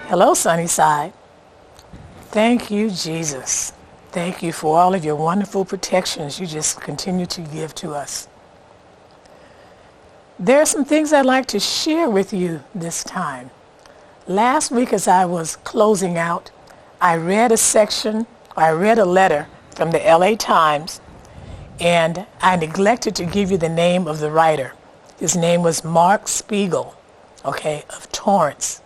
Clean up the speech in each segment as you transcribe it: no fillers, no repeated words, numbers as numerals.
Hello, Sunnyside. Thank you, Jesus. Thank you for all of your wonderful protections you just continue to give to us. There are some things I'd like to share with you this time. Last week as I was closing out, I read a letter from the LA Times, and I neglected to give you the name of the writer. His name was Mark Spiegel, of Torrance.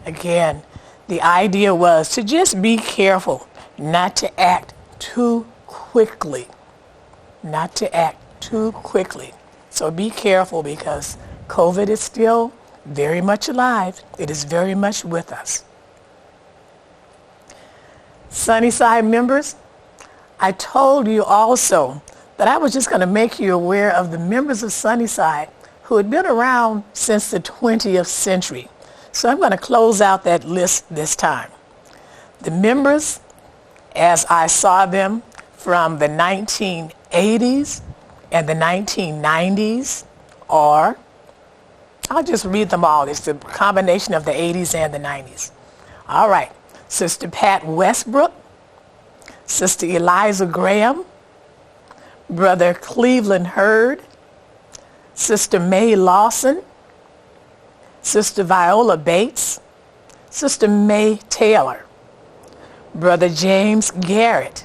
Again, the idea was to just be careful not to act too quickly. So be careful because COVID is still very much alive. It is very much with us. Sunnyside members, I told you also that I was just going to make you aware of the members of Sunnyside who had been around since the 20th century. So I'm going to close out that list this time. The members, as I saw them from the 1980s and the 1990s, or I'll just read them all. It's the combination of the 80s and the 90s. All right. Sister Pat Westbrook, Sister Eliza Graham, Brother Cleveland Hurd, Sister Mae Lawson, Sister Viola Bates, Sister Mae Taylor, Brother James Garrett,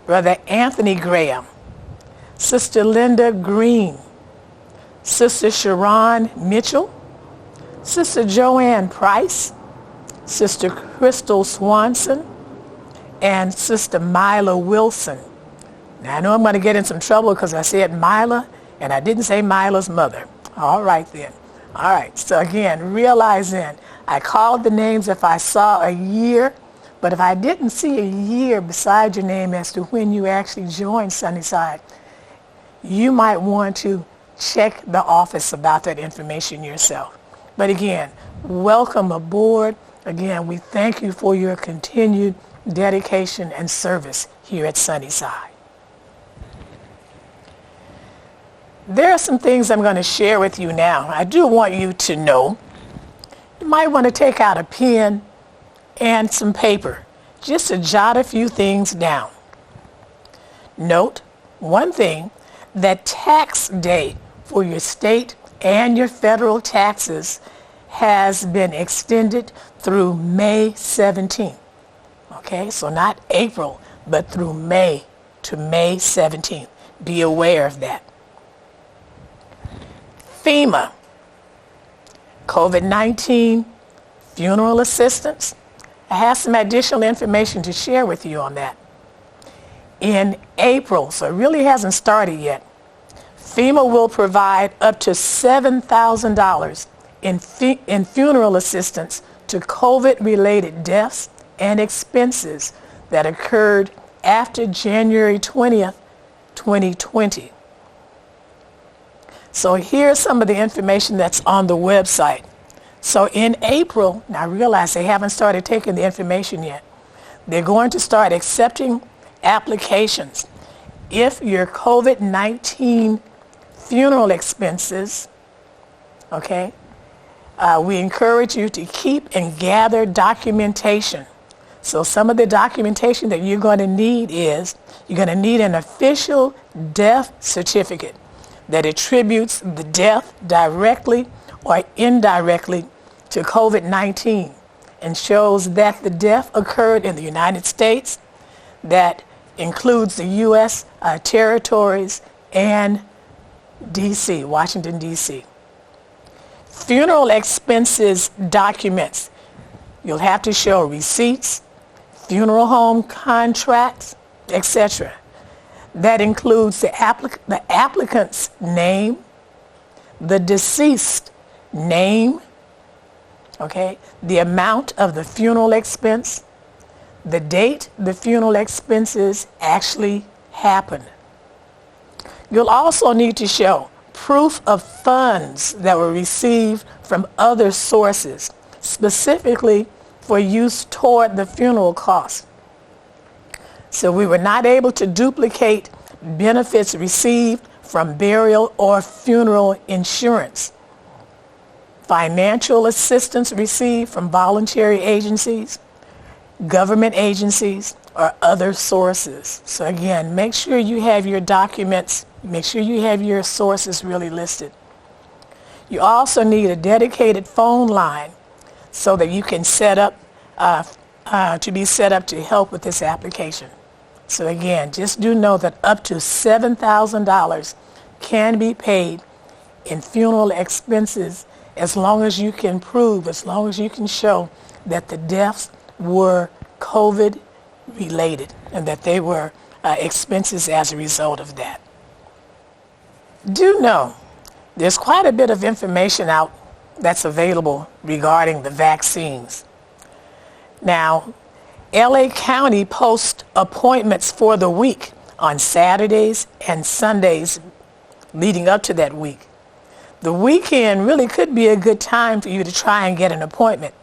Brother Anthony Graham, Sister Linda Green, Sister Sharon Mitchell, Sister Joanne Price, Sister Crystal Swanson, and Sister Mila Wilson. Now I know I'm going to get in some trouble because I said Mila and I didn't say Mila's mother. All right then. All right. So again, realize then, I called the names if I saw a year, but if I didn't see a year beside your name as to when you actually joined Sunnyside, you might want to check the office about that information yourself. But again, welcome aboard. Again, we thank you for your continued dedication and service here at Sunnyside. There are some things I'm going to share with you now. I do want you to know you might want to take out a pen and some paper just to jot a few things down. Note one thing, that tax day for your state and your federal taxes has been extended through May 17th. So not April, but through May to May 17th. Be aware of that. FEMA, COVID-19 funeral assistance. I have some additional information to share with you on that. In April, so it really hasn't started yet, FEMA will provide up to $7,000 in funeral assistance to COVID-related deaths and expenses that occurred after January 20th, 2020. So here's some of the information that's on the website. So in April, now I realize they haven't started taking the information yet. They're going to start accepting applications. If your COVID-19 funeral expenses, we encourage you to keep and gather documentation. So some of the documentation that you're going to need is, you're going to need an official death certificate that attributes the death directly or indirectly to COVID-19 and shows that the death occurred in the United States, that includes the U.S. territories and D.C., Washington, D.C. Funeral expenses documents. You'll have to show receipts, funeral home contracts, etc. That includes the applicant's name, the deceased name, the amount of the funeral expense, the date the funeral expenses actually happened. You'll also need to show proof of funds that were received from other sources, specifically for use toward the funeral costs. So we were not able to duplicate benefits received from burial or funeral insurance. financial assistance received from voluntary agencies, government agencies, or other sources. So again, make sure you have your documents, make sure you have your sources really listed. You also need a dedicated phone line so that you can set up, to help with this application. So again, just do know that up to $7,000 can be paid in funeral expenses as long as you can prove, as long as you can show that the deaths were COVID related and that they were expenses as a result of that. Do know there's quite a bit of information out that's available regarding the vaccines. Now, LA County posts appointments for the week on Saturdays and Sundays leading up to that week. The weekend really could be a good time for you to try and get an appointment.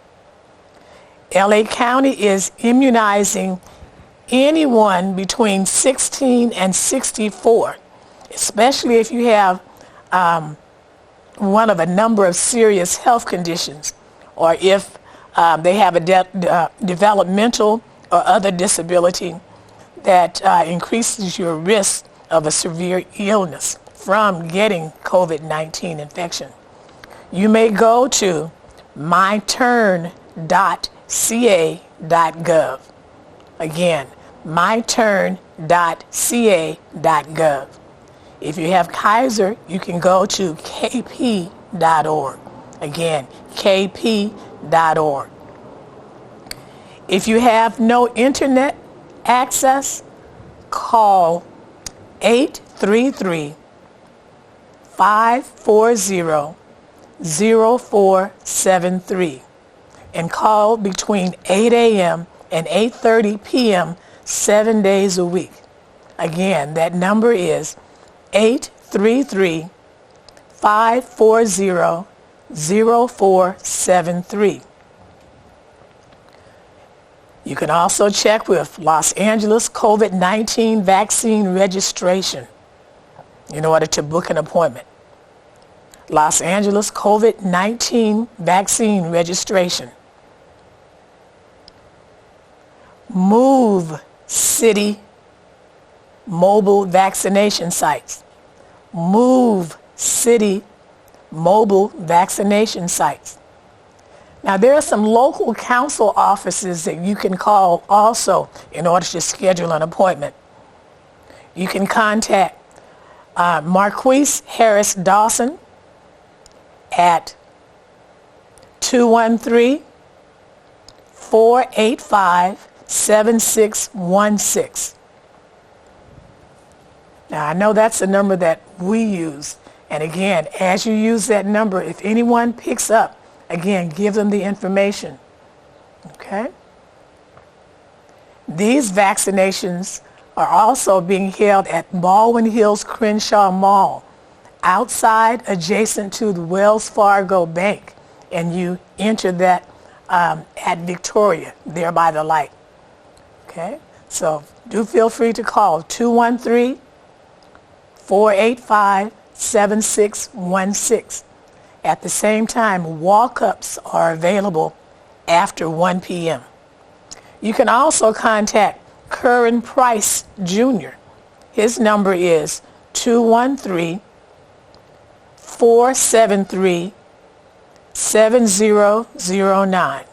LA County is immunizing anyone between 16 and 64, especially if you have one of a number of serious health conditions, or if they have a developmental or other disability that increases your risk of a severe illness from getting COVID-19 infection. You may go to myturn.ca.gov. Again, myturn.ca.gov. If you have Kaiser, you can go to kp.org. Again, kp.org. If you have no internet access, call 833-540-0473 and call between 8 a.m. and 8:30 p.m. 7 days a week. Again, that number is 833-540-0473. You can also check with Los Angeles COVID-19 vaccine registration in order to book an appointment. Los Angeles COVID-19 vaccine registration. Move City mobile vaccination sites. Move City mobile vaccination sites. Now, there are some local council offices that you can call also in order to schedule an appointment. You can contact Marquise Harris Dawson at 213-485-7616. Now, I know that's a number that we use. And again, as you use that number, if anyone picks up, again, give them the information. Okay? These vaccinations are also being held at Baldwin Hills Crenshaw Mall, outside adjacent to the Wells Fargo Bank. And you enter that at Victoria, there by the light. Okay? So do feel free to call 213-485-7616. At the same time, walk-ups are available after 1 p.m. You can also contact Curran Price Jr. His number is 213-473-7009.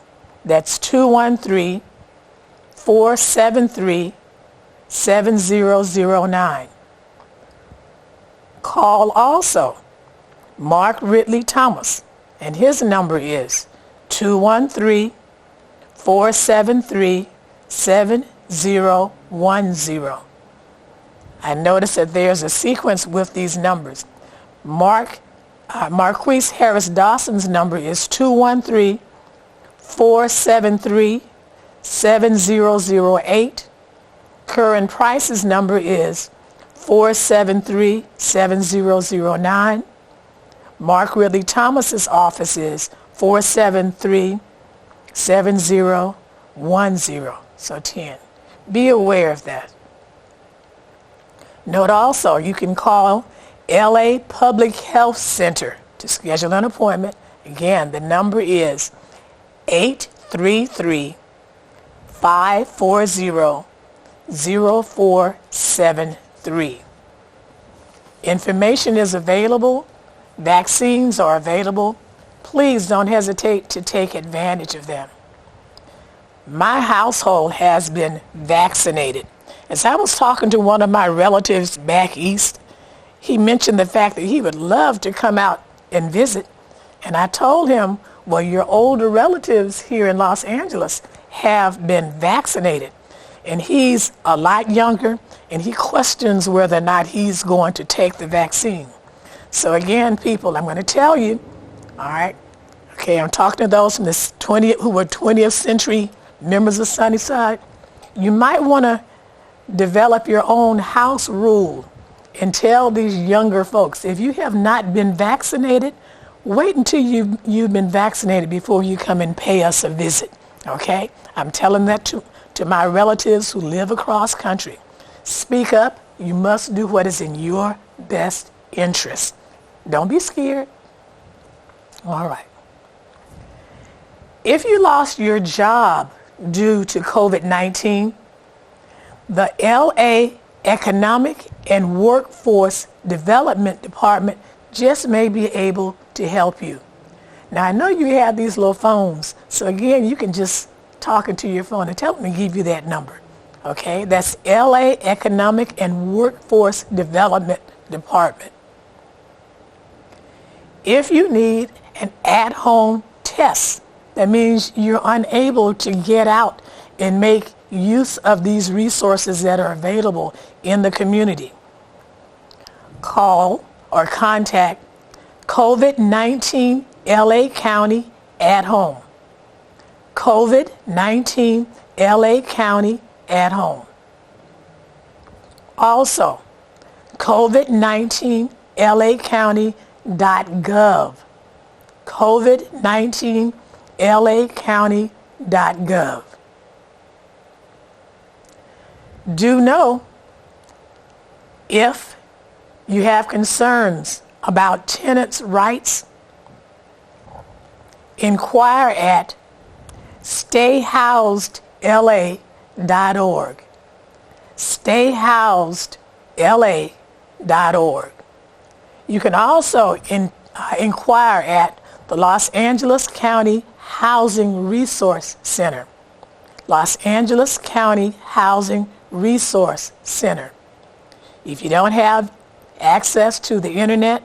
That's 213-473-7009. Call also Mark Ridley Thomas, and his number is 213-473-7010. I notice that there's a sequence with these numbers. Marquise Harris Dawson's number is 213-473-7008. Curran Price's number is 473-7009. Mark Ridley Thomas's office is 473-7010. So 10. Be aware of that. Note also, you can call LA Public Health Center to schedule an appointment Again, the number is 833-540-0473. Information is available. Vaccines are available. Please don't hesitate to take advantage of them. My household has been vaccinated. As I was talking to one of my relatives back east, he mentioned the fact that he would love to come out and visit. And I told him, well, your older relatives here in Los Angeles have been vaccinated. And he's a lot younger, and he questions whether or not he's going to take the vaccine. So again, people, I'm going to tell you, all right, okay, I'm talking to those from this who were 20th century members of Sunnyside. You might want to develop your own house rule and tell these younger folks, if you have not been vaccinated, wait until you've been vaccinated before you come and pay us a visit, okay? I'm telling that to my relatives who live across country. Speak up. You must do what is in your best interest. Don't be scared. All right. If you lost your job due to COVID-19, the LA Economic and Workforce Development Department just may be able to help you. Now, I know you have these little phones, so again, you can just talk into your phone and tell them to give you that number. Okay, that's LA Economic and Workforce Development Department. If you need an at-home test, that means you're unable to get out and make use of these resources that are available in the community, call or contact COVID-19 LA County at Home. COVID-19 LA County at Home. Also, COVID-19 LA County.gov. COVID-19 LA County.gov. Do know, if you have concerns about tenants' rights, inquire at stayhousedla.org. stayhousedla.org. You can also inquire at the Los Angeles County Housing Resource Center. Los Angeles County Housing Resource Center. If you don't have access to the internet,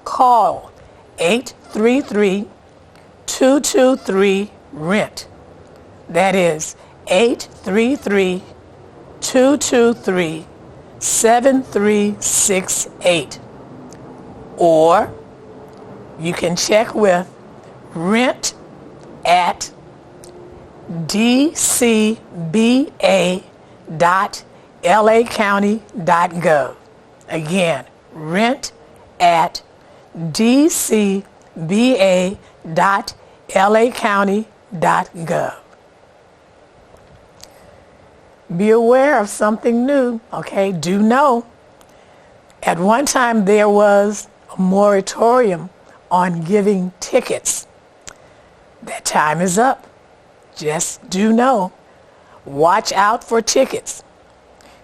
call 833-223-RENT. That is 833-223-7368. Or you can check with rent at dcba.lacounty.gov. Again, rent at dcba.lacounty.gov. Be aware of something new, okay? Do know, at one time there was a moratorium on giving tickets. That time is up. Just do know. Watch out for tickets.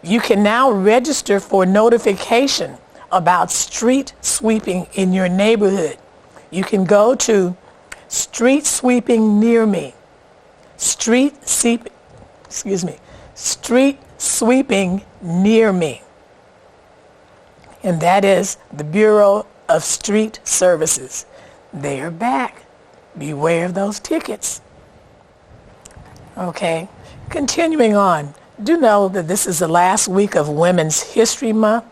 You can now register for notification about street sweeping in your neighborhood. You can go to Street Sweeping Near Me. Street Sweeping Near Me. And that is the Bureau of Street Services. They are back. Beware of those tickets. Okay, continuing on. Do know that this is the last week of Women's History Month,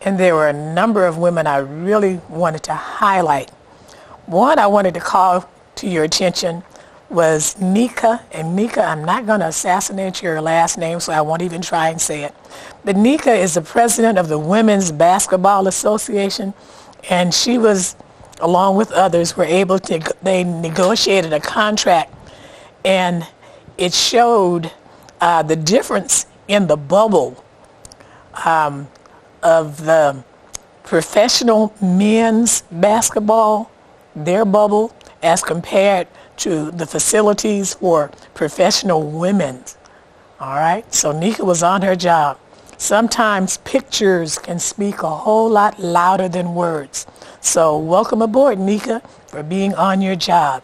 and there were a number of women I really wanted to highlight. One I wanted to call to your attention was Nika. And Nika, I'm not going to assassinate your last name, so I won't even try and say it. But Nika is the president of the Women's Basketball Association, and she was, along with others, were able to, they negotiated a contract, and it showed the difference in the bubble of the professional men's basketball their bubble as compared to the facilities for professional women. All right, so Nika was on her job. Sometimes pictures can speak a whole lot louder than words. So welcome aboard, Nika, for being on your job.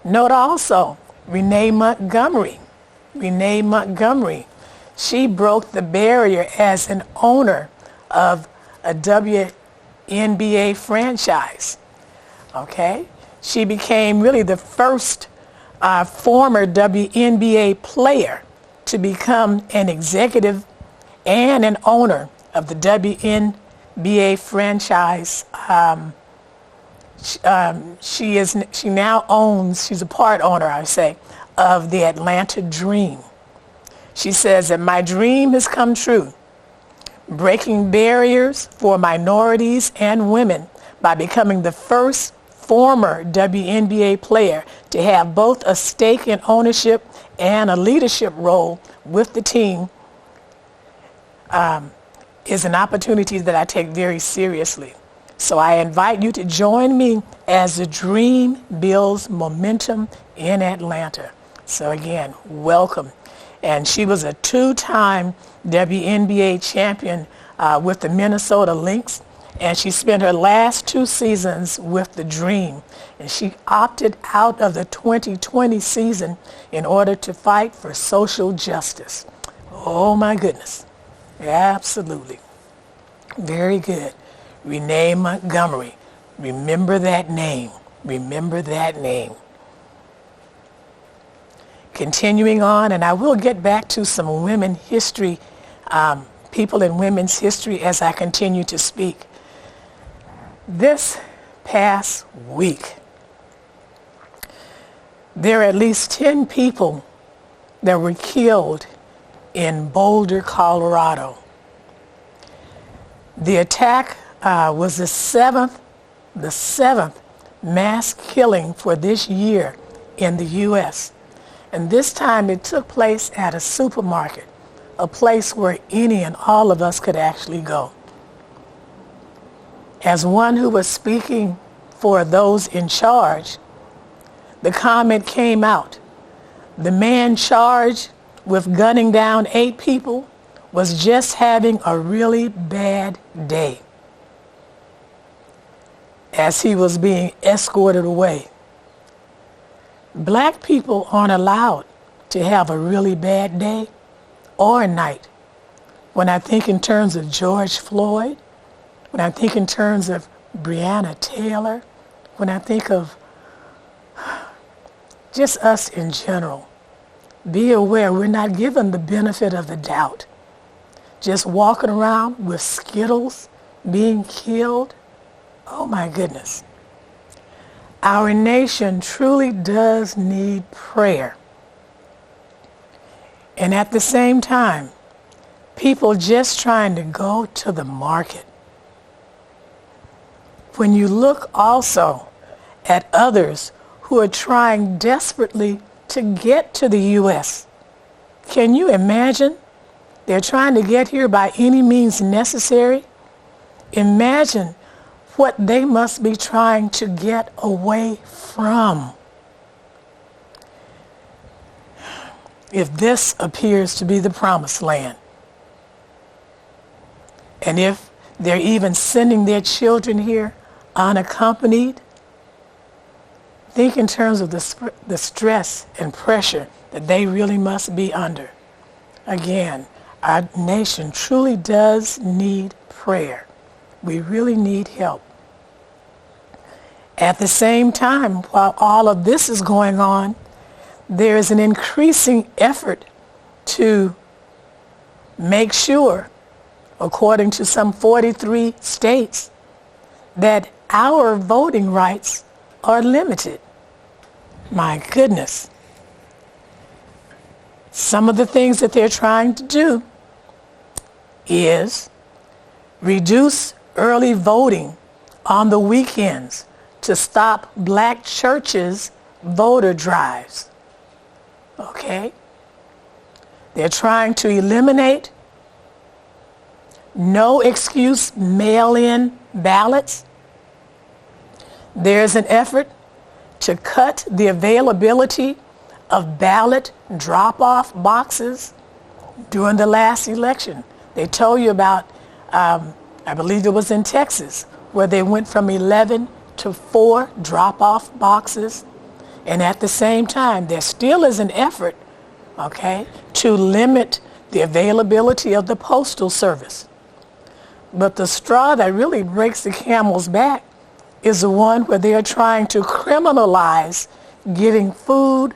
Note also, Renee Montgomery. Renee Montgomery, she broke the barrier as an owner of a WNBA franchise. Okay, she became really the first former WNBA player to become an executive and an owner of the WNBA franchise. She now owns, she's a part owner, I say, of the Atlanta Dream. She says that my dream has come true, breaking barriers for minorities and women by becoming the first former WNBA player to have both a stake in ownership and a leadership role with the team is an opportunity that I take very seriously. So I invite you to join me as the dream builds momentum in Atlanta. So again, welcome. And she was a two-time WNBA champion with the Minnesota Lynx. And she spent her last 2 seasons with the Dream. And she opted out of the 2020 season in order to fight for social justice. Oh my goodness. Absolutely. Very good. Renee Montgomery. Remember that name. Remember that name. Continuing on, and I will get back to some women history, people in women's history as I continue to speak. This past week, there are at least 10 people that were killed in Boulder, Colorado. The attack was the seventh mass killing for this year in the U.S. And this time it took place at a supermarket, a place where any and all of us could actually go. As one who was speaking for those in charge, the comment came out. The man charged with gunning down 8 people was just having a really bad day as he was being escorted away. Black people aren't allowed to have a really bad day or night. When I think in terms of George Floyd, when I think in terms of Breonna Taylor, when I think of just us in general, be aware we're not given the benefit of the doubt. Just walking around with Skittles, being killed, oh my goodness. Our nation truly does need prayer. And at the same time, people just trying to go to the market. When you look also at others who are trying desperately to get to the U.S., can you imagine? They're trying to get here by any means necessary. Imagine what they must be trying to get away from. If this appears to be the promised land, and if they're even sending their children here unaccompanied, think in terms of the stress and pressure that they really must be under. Again, our nation truly does need prayer. We really need help. At the same time, while all of this is going on, there is an increasing effort to make sure, according to some 43 states, that our voting rights are limited. My goodness. Some of the things that they're trying to do is reduce early voting on the weekends to stop black churches' voter drives. Okay? They're trying to eliminate no excuse mail-in ballots. There's an effort to cut the availability of ballot drop-off boxes during the last election. They told you about, I believe it was in Texas, where they went from 11 to 4 drop-off boxes. And at the same time, there still is an effort, okay, to limit the availability of the postal service. But the straw that really breaks the camel's back is the one where they are trying to criminalize giving food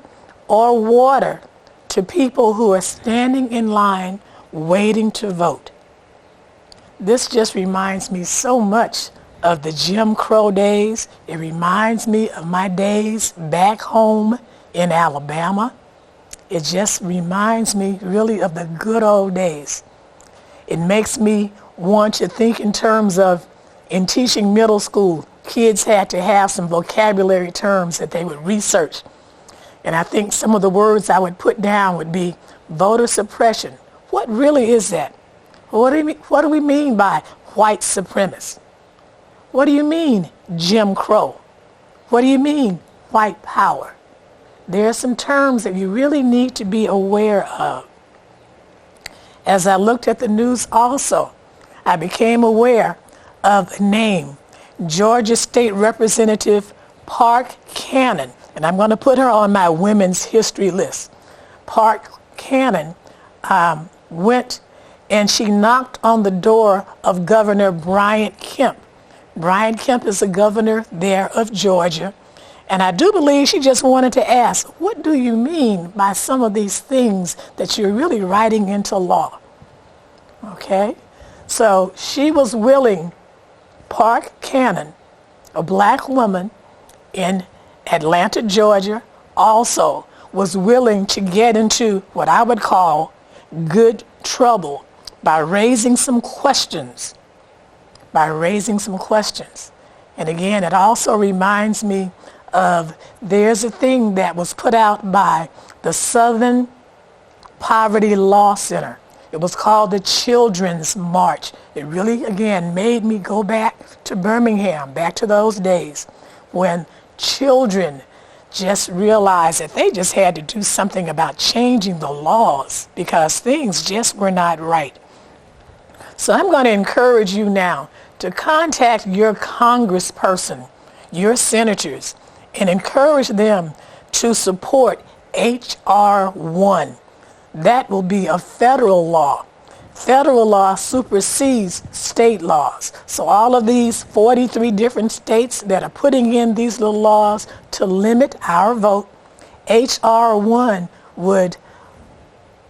or water to people who are standing in line waiting to vote. This just reminds me so much of the Jim Crow days. It reminds me of my days back home in Alabama. It just reminds me really of the good old days. It makes me want to think in terms of, in teaching middle school, kids had to have some vocabulary terms that they would research. And I think some of the words I would put down would be voter suppression. What really is that? What do we mean by white supremacist? What do you mean Jim Crow? What do you mean white power? There are some terms that you really need to be aware of. As I looked at the news also, I became aware of the name, Georgia State Representative Park Cannon. And I'm going to put her on my women's history list. Park Cannon went and she knocked on the door of Governor Bryant Kemp. Bryant Kemp is the governor there of Georgia. And I do believe she just wanted to ask, what do you mean by some of these things that you're really writing into law? Okay? So she was willing, Park Cannon, a black woman in Atlanta, Georgia, also was willing to get into what I would call good trouble by raising some questions. And again, it also reminds me of, there's a thing that was put out by the Southern Poverty Law Center. It was called the Children's March. It really, again, made me go back to Birmingham, back to those days when children just realized that they just had to do something about changing the laws because things just were not right. So I'm going to encourage you now to contact your congressperson, your senators, and encourage them to support H.R. 1. That will be a federal law. Federal law supersedes state laws. So all of these 43 different states that are putting in these little laws to limit our vote, H.R. 1 would,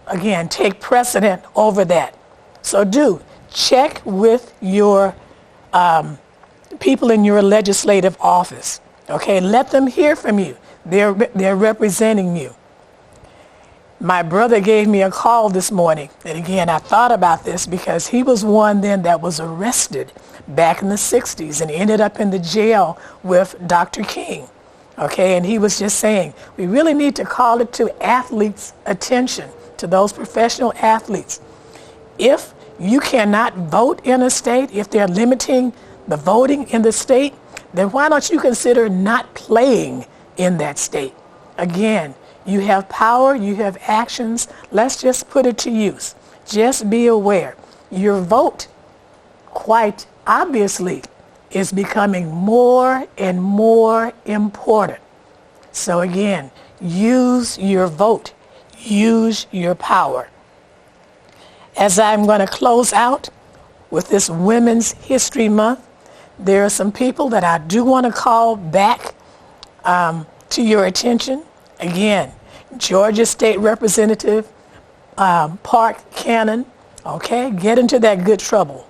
again, take precedent over that. So do check with your people in your legislative office. Okay, let them hear from you. They're representing you. My brother gave me a call this morning, and again, I thought about this because he was one then that was arrested back in the 60s and ended up in the jail with Dr. King. Okay, and he was just saying, we really need to call it to athletes' attention, to those professional athletes. If you cannot vote in a state, if they're limiting the voting in the state, then why don't you consider not playing in that state? Again, you have power, you have actions. Let's just put it to use. Just be aware. Your vote, quite obviously, is becoming more and more important. So again, use your vote. Use your power. As I'm going to close out with this Women's History Month, there are some people that I do want to call back to your attention. Again, Georgia State Representative Park Cannon, okay, get into that good trouble.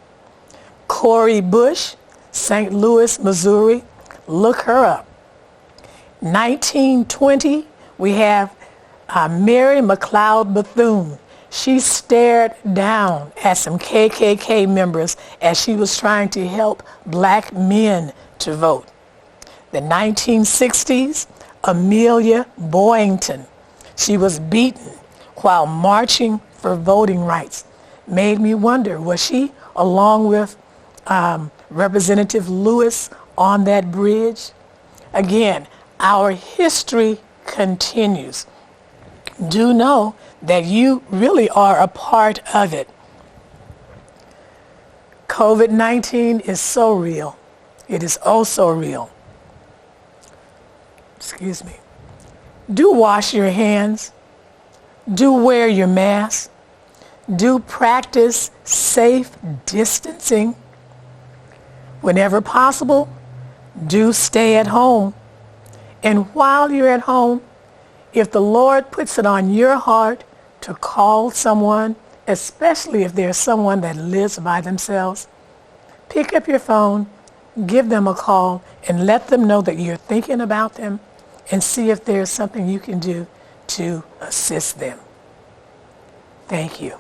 Cori Bush, St. Louis, Missouri, look her up. 1920, we have Mary McLeod Bethune. She stared down at some KKK members as she was trying to help black men to vote. The 1960s, Amelia Boynton. She was beaten while marching for voting rights. Made me wonder, was she, along with Representative Lewis, on that bridge? Again, our history continues. Do know that you really are a part of it. COVID-19 is so real. It is oh so real. Excuse me. Do wash your hands. Do wear your mask. Do practice safe distancing. Whenever possible, do stay at home. And while you're at home, if the Lord puts it on your heart to call someone, especially if there's someone that lives by themselves, pick up your phone, give them a call, and let them know that you're thinking about them, and see if there's something you can do to assist them. Thank you.